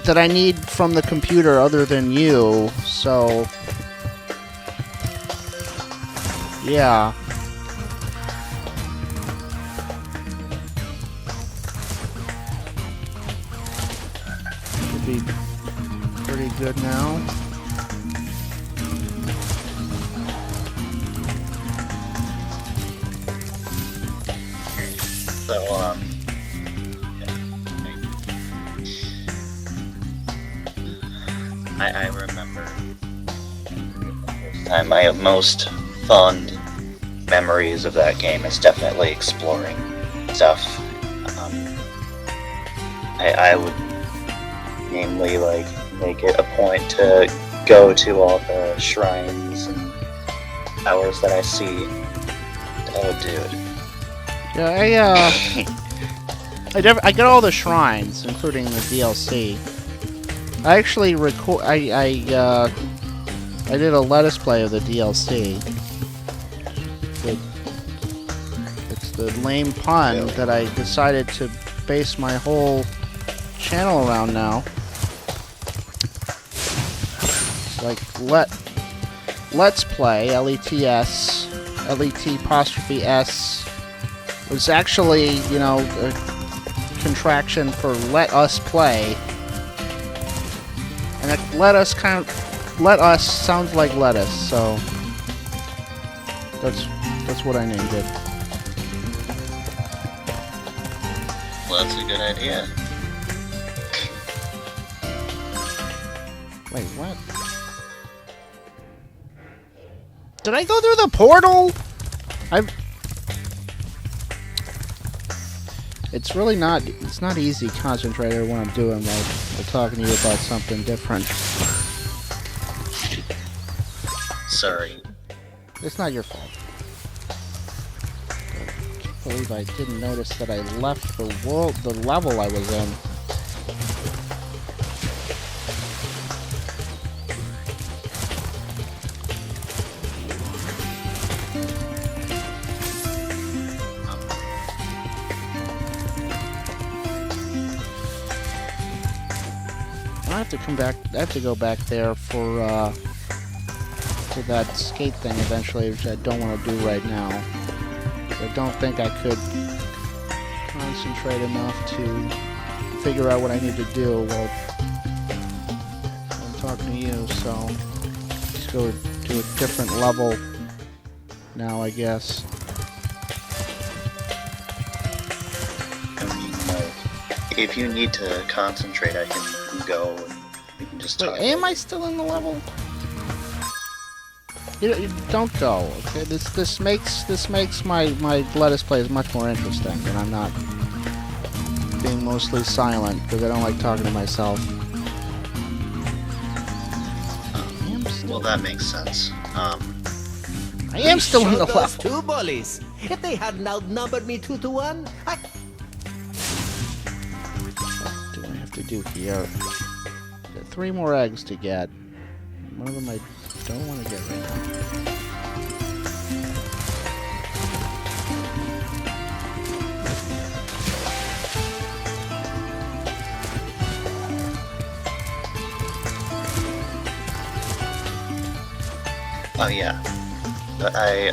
that I need from the computer other than you, so yeah. Should be pretty good now. So, I remember the first time. My most fond memories of that game is definitely exploring stuff. I would namely like make it a point to go to all the shrines and towers that I see. Oh, dude. Yeah, I got all the shrines, including the DLC. I actually I did a lettuce play of the DLC. It's the lame pun that I decided to base my whole channel around now. It's like let's play, LETS, LET''S. Was actually, you know, a contraction for let us play. And let us sounds like lettuce, so that's what I named it. Well, that's a good idea. Wait, what? Did I go through the portal? It's really not, it's not easy concentrating when I'm doing like, I'm talking to you about something different. Sorry. It's not your fault. I can't believe I didn't notice that I left the level I was in. I have to come back. I have to go back there for that skate thing eventually, which I don't want to do right now. I don't think I could concentrate enough to figure out what I need to do while I'm talking to you. So let's go to a different level now, I guess. I mean, like, if you need to concentrate, I can go and we can just talk. Wait, am I still in the level? You don't go. Okay, this makes my lettuce plays much more interesting, and I'm not being mostly silent because I don't like talking to myself. Well, that makes sense. I am still in the level. Two bullies. If they hadn't outnumbered me 2-1, What do I have to do here? Got 3 more eggs to get. One of them I don't want to get right now. Oh yeah. But I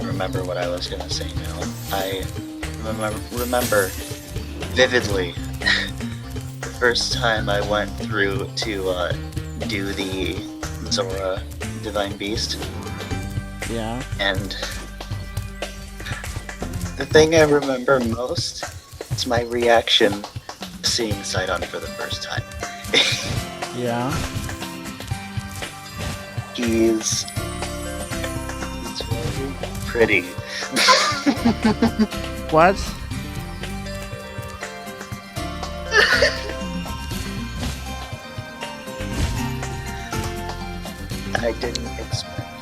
remember what I was gonna say now. I remember vividly the first time I went through to do the Zora Divine Beast. Yeah. And the thing I remember most is my reaction seeing Sidon for the first time. Yeah. He's very pretty. What? I didn't expect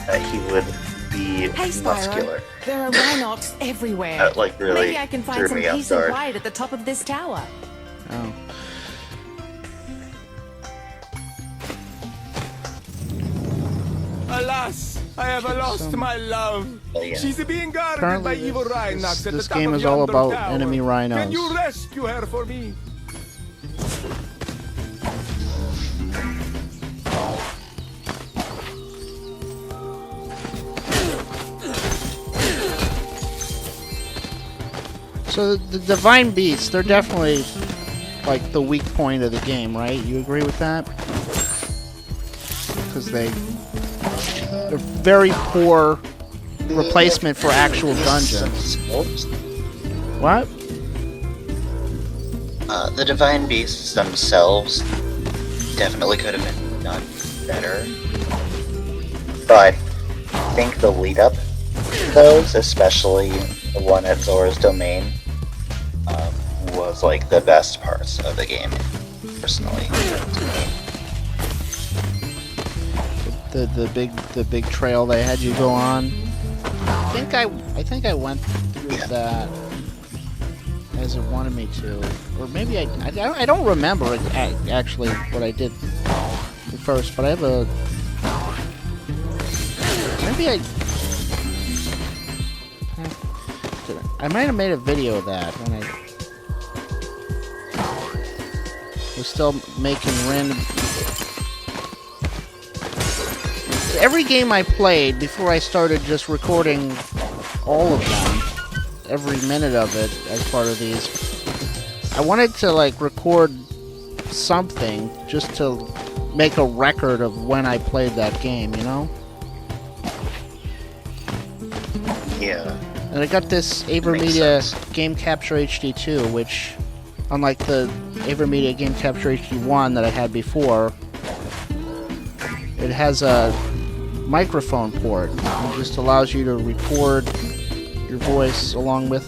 that he would be Hey, Spyro. muscular. There are rhinox everywhere. That like really Maybe I can threw find some me off peace and guard. quiet at the top of this tower. Oh. Alas, I have lost my love. Oh, yeah. She's being guarded Apparently by evil rhinox at the this top game of is all yonder about tower. enemy rhinos. Can you rescue her for me? So the Divine Beasts, they're definitely like the weak point of the game, right? You agree with that? Because they're very poor replacement for actual dungeons. What? The Divine Beasts themselves definitely could have been done better. But I think the lead up to those, especially the one at Zora's Domain, was like the best parts of the game, personally. The big trail they had you go on. I think I went through that as it wanted me to, or maybe I don't remember actually what I did at first, but I have a maybe I might have made a video of that when I was still making random. Every game I played before I started just recording all of them, every minute of it as part of these, I wanted to like record something just to make a record of when I played that game, you know? Yeah. And I got this AverMedia Game Capture HD2, which, unlike the AverMedia Game Capture HD1 that I had before, it has a microphone port. It just allows you to record your voice along with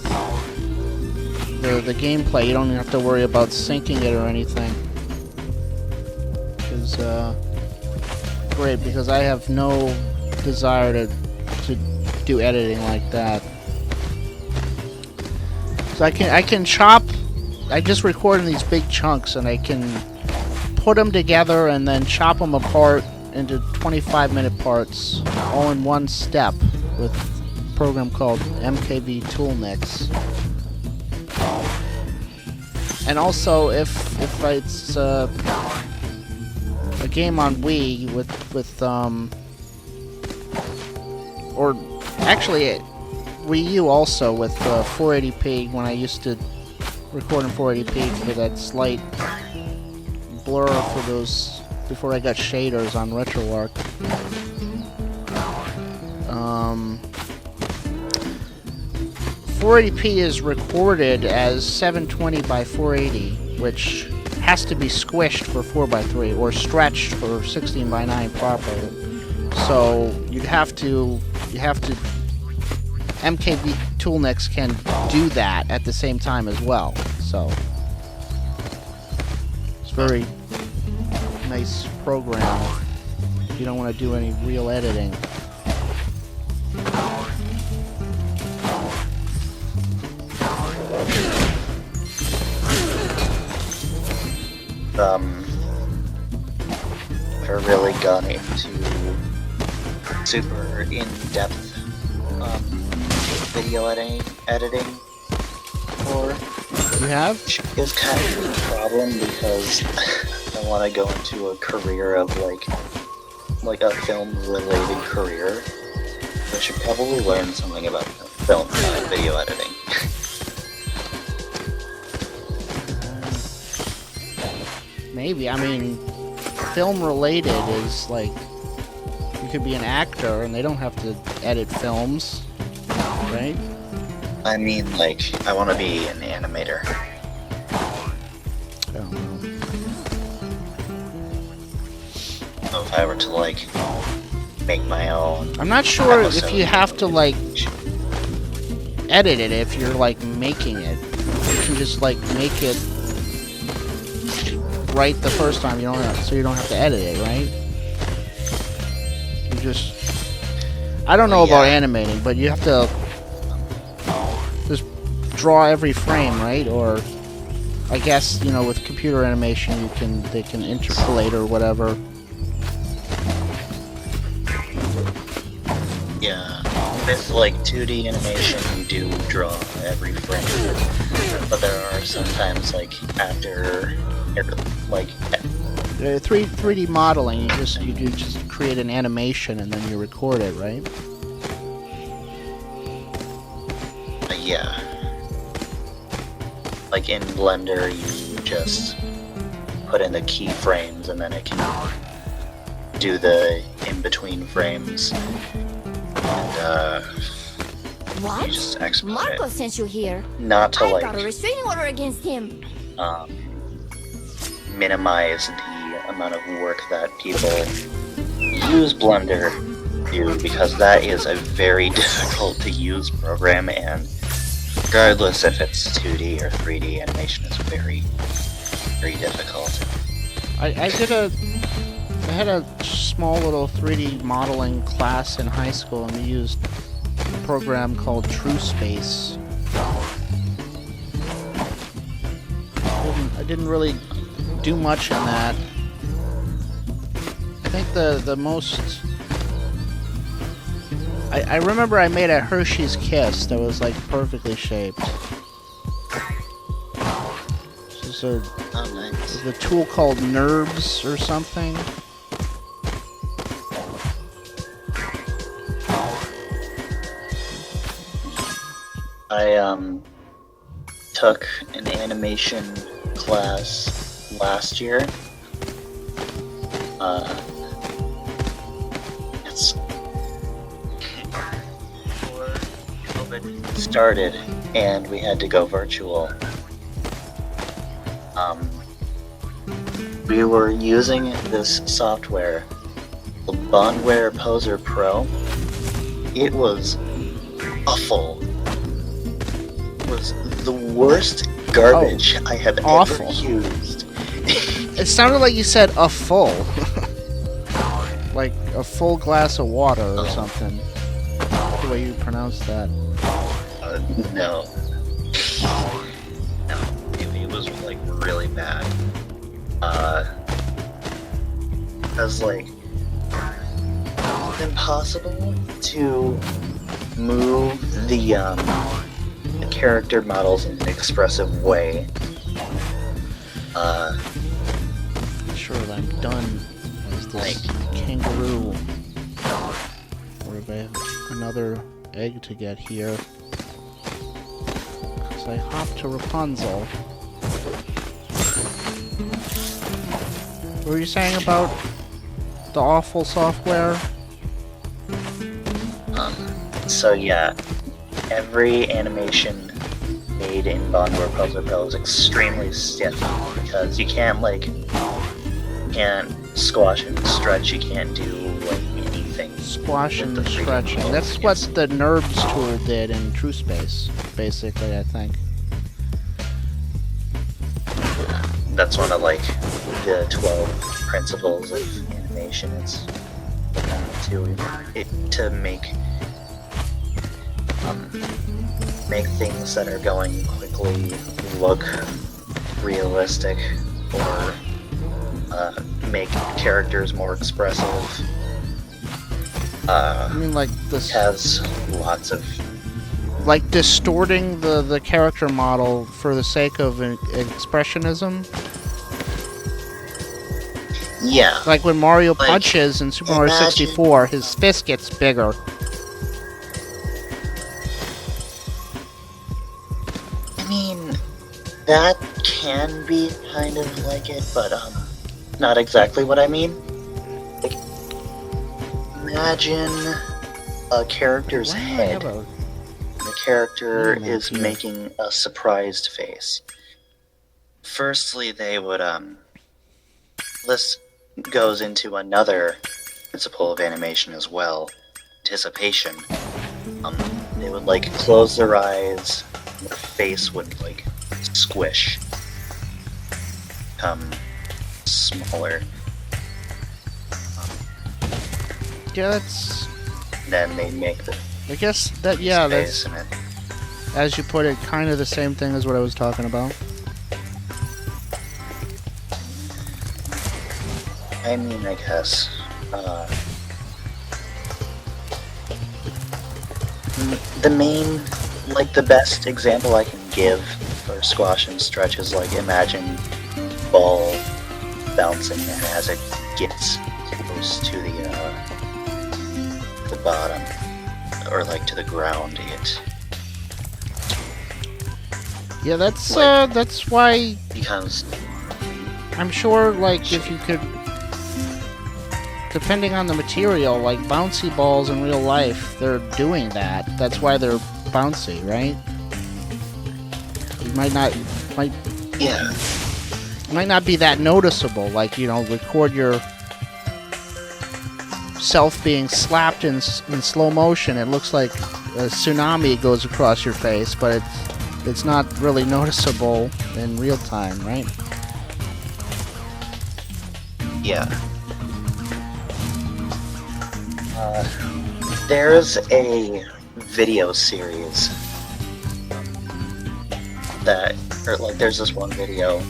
the gameplay. You don't even have to worry about syncing it or anything. Which is great, because I have no desire to do editing like that. So I can chop. I just record in these big chunks, and I can put them together and then chop them apart into 25-minute parts, all in one step, with a program called MKV Toolmix. And also, if it's a game on Wii with or actually Wii U also with 480p, when I used to record in 480p for that slight blur for those before I got shaders on RetroArch. 480p is recorded as 720 by 480, which has to be squished for 4x3 or stretched for 16 by 9 properly. So you have to MKV Toolmix can do that at the same time as well. So it's very nice program if you don't want to do any real editing. Never really gone into super in-depth video editing, or You have? it's kind of a problem because I want to go into a career of like a film-related career. I should probably learn something about film video editing. Maybe. I mean, film related is like, you could be an actor and they don't have to edit films, right? I mean, like, I want to be an animator. I don't know. So if I were to, like, make my own... I'm not sure if episode you have to, like, of- edit it if you're, like, making it. You can just, like, make it right the first time, so you don't have to edit it, right? You just... I don't know about animating, but you have to just draw every frame, right? Or I guess, with computer animation they can interpolate or whatever. Yeah, with, like, 2D animation, you do draw every frame. But there are sometimes, like, after like 3D modeling. You just create an animation and then you record it, right? yeah. Like in Blender, you just put in the keyframes and then it can do the in-between frames. And What? you just export Marco it. sent you here. Not to I like got a restraining order against him. minimize the amount of work that people use Blender do, because that is a very difficult to use program, and regardless if it's 2D or 3D, animation is very, very difficult. I had a small little 3D modeling class in high school, and we used a program called TrueSpace. I didn't really do much in that. I think the most... I remember I made a Hershey's Kiss that was like perfectly shaped. This is Oh, nice. a tool called NURBS or something. I took an animation class last year. It's before COVID started, and we had to go virtual. We were using this software, the Bondware Poser Pro. It was awful. It was the worst garbage I have awful. ever used. It sounded like you said a full. Like a full glass of water or something. The way you pronounced that. No. No, it was like really bad. Because like, it's impossible to move the character models in an expressive way. Sure, I'm done as this kangaroo. Or if I have another egg to get here. Because I hopped to Rapunzel. What were you saying about the awful software? So yeah, every animation made in Bondware Poser Pro is extremely stiff, because you can't squash and stretch, you can't do like anything. Squash with and the 3D stretching. models. That's what It's- the NURBS tool did in TrueSpace, basically, I think. That's one of like the 12 principles of animation. It's to make things that are going quickly look realistic, or make characters more expressive. I mean, like this, Has lots of like distorting the character model for the sake of expressionism. yeah. Like when Mario Like, punches in Super Mario imagine- 64, his fist gets bigger. I mean, that can be kind of like it, but not exactly what I mean. Like, imagine a character's Why do I head. have a- The character Hmm, is yeah. making a surprised face. Firstly, they would this goes into another principle of animation as well, anticipation. They would like close their eyes, and their face would like squish, become smaller. Yeah, that's. Then they make the I guess that. Yeah, face, that's. and it As you put it, kind of the same thing as what I was talking about. I mean, I guess. The main, like the best example I can give for squash and stretch is like imagine ball bouncing, and as it gets close to the bottom, or like to the ground, it Yeah, that's why becomes. I'm sure, like, if you could, depending on the material, like bouncy balls in real life, they're doing that. That's why they're bouncy, right? You might Yeah. not be that noticeable. Like, you know, record your self being slapped in slow motion. It looks like a tsunami goes across your face, but it's not really noticeable in real time, right? Yeah. There's a video series there's this one video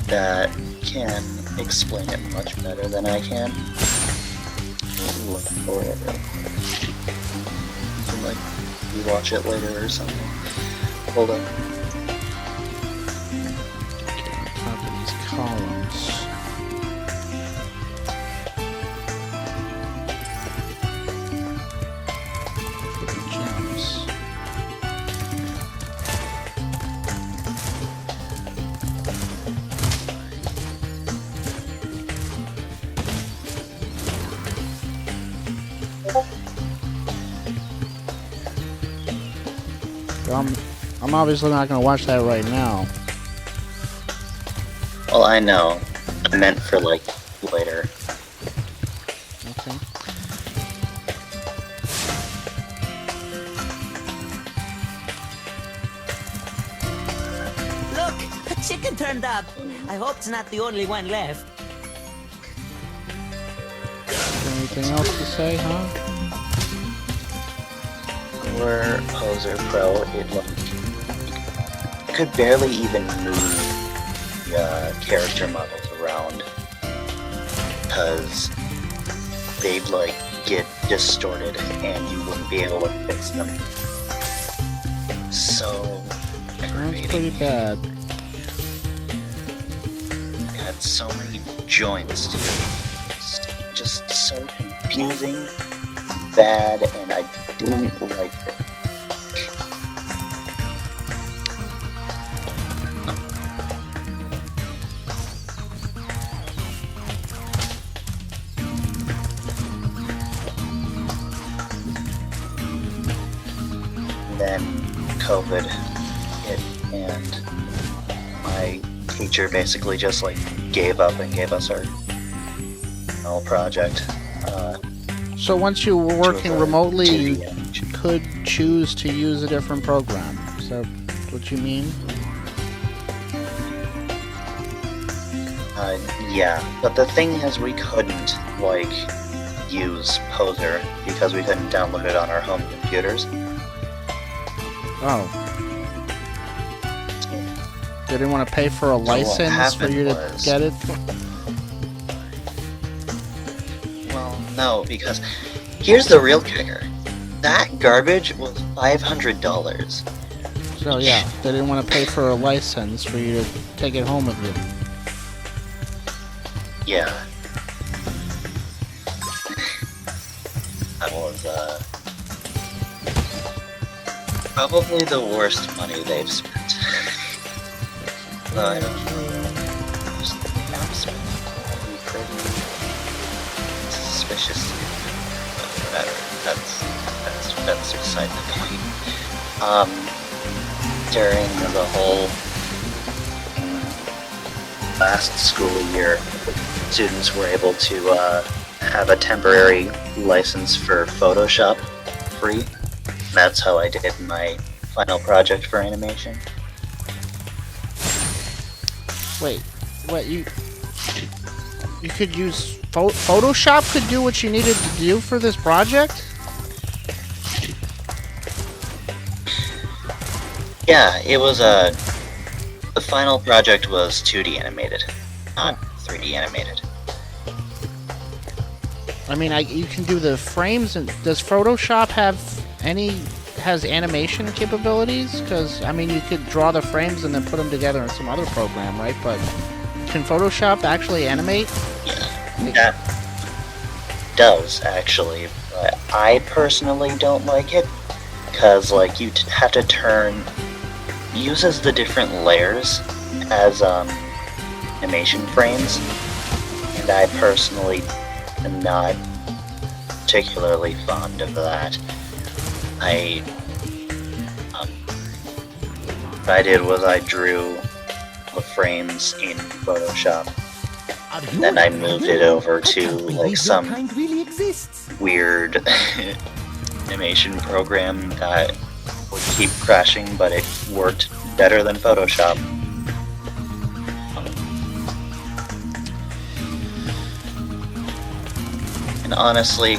that can explain it much better than I can. Look for it real quick. You can, like, rewatch it later or something. Hold on. On top of these columns. Gems. I'm obviously not going to watch that right now. Well, I know. I meant for, like, later. Okay. Look, a chicken turned up. I hope it's not the only one left. Anything else to say, huh? For Poser Pro, it could barely even move the character models around because they'd like get distorted and you wouldn't be able to fix them. So Sounds aggravating. pretty bad. It had so many joints to it. It's just so confusing, bad, and I didn't like it. Then COVID hit, and my teacher basically just like gave up and gave us our whole project. So once you were working to, remotely, to you the end. could choose to use a different program. Is that what you mean? Yeah, but the thing is, we couldn't like use Poser because we couldn't download it on our home computers. Oh. They didn't want to pay for a license for you to get it? Well, no, because here's the real kicker. That garbage was $500. So yeah, they didn't want to pay for a license for you to take it home with you. Yeah. That was, probably the worst money they've spent. I don't know. I'm spending pretty suspicious. But whatever. That's beside the point. During the whole last school year, students were able to have a temporary license for Photoshop free. That's how I did my final project for animation. Wait, you could use Photoshop could do what you needed to do for this project? Yeah, it was the final project was 2D animated, not 3D animated. I mean, you can do the frames, and does Photoshop have has animation capabilities? Because, I mean, you could draw the frames and then put them together in some other program, right? But can Photoshop actually animate? Yeah, that does, actually. But I personally don't like it. Because, like, you have to turn... uses the different layers as, animation frames. And I personally am not particularly fond of that. What I did was I drew the frames in Photoshop. Then I moved it over to like some weird animation program that would keep crashing, but it worked better than Photoshop. And honestly,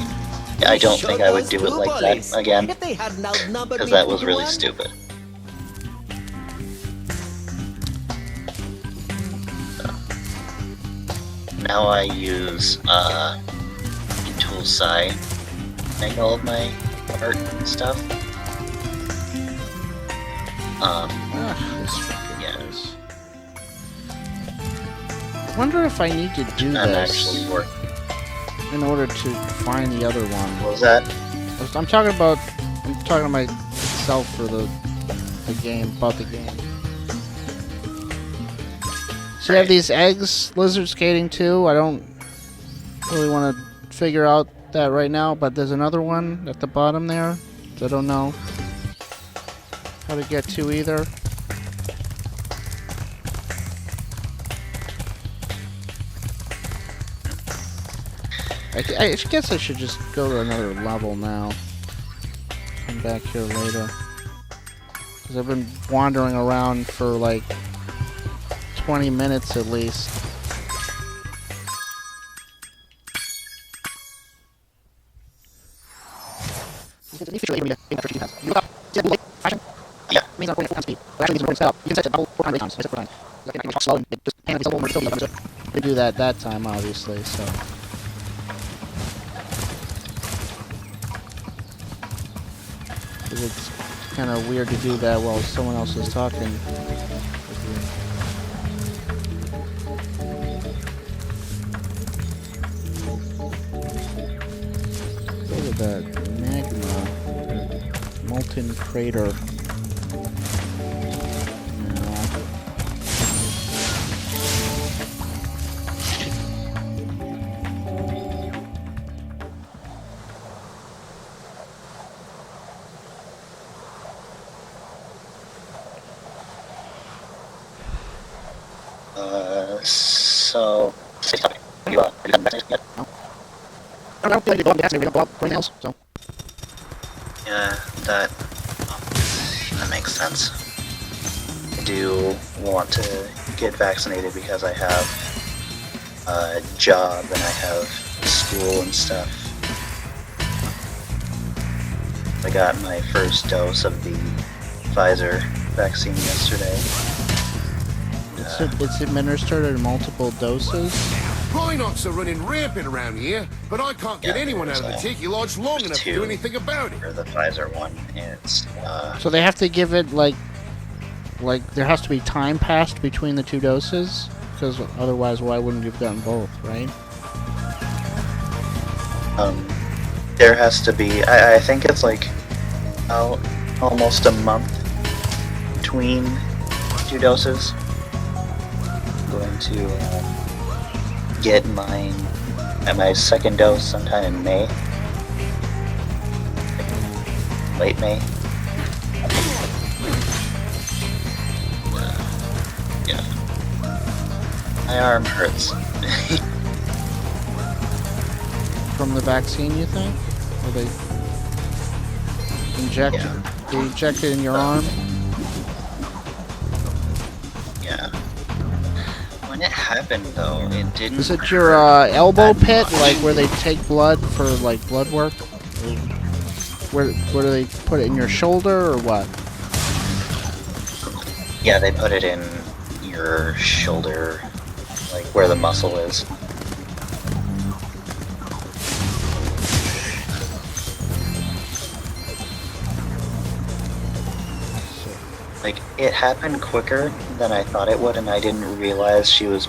I don't think I would do it like that again, because that was really stupid. Now I use Toolsci to make all of my art and stuff. This fucking Yeah. place. I wonder if I need to do I'm this actually working. in order to find the other one. What was that? I'm talking to myself for the game, about the game. So you have these eggs, lizard skating too. I don't really want to figure out that right now, but there's another one at the bottom there that I don't know how to get to either. I guess I should just go to another level now. Come back here later. Because I've been wandering around for like 20 minutes at least. Yeah. We do that time, obviously, so. It's kind of weird to do that while someone else is talking. Look at that magma, molten crater. So... I don't feel like you're going to go up right now, so. Yeah, that makes sense. I do want to get vaccinated because I have a job and I have school and stuff. I got my first dose of the Pfizer vaccine yesterday. It's administered in multiple doses. Rhinox are running rampant around here, but I can't get anyone out of the tiki lodge long enough to do anything about it. Or the Pfizer one, and it's So they have to give it like there has to be time passed between the two doses, because otherwise, why wouldn't you have gotten both, right? there has to be. I think it's like almost a month between two doses. I'm going to get mine at my second dose sometime in May. Late May. Yeah. My arm hurts. From the vaccine, you think? Or they inject Yeah. They inject it in your arm? Yeah. When it happened, though, it didn't. Is it your elbow pit, like where they take blood for like blood work? Where do they put it, in your shoulder or what? Yeah, they put it in your shoulder, like where the muscle is. Like, it happened quicker than I thought it would, and I didn't realize she was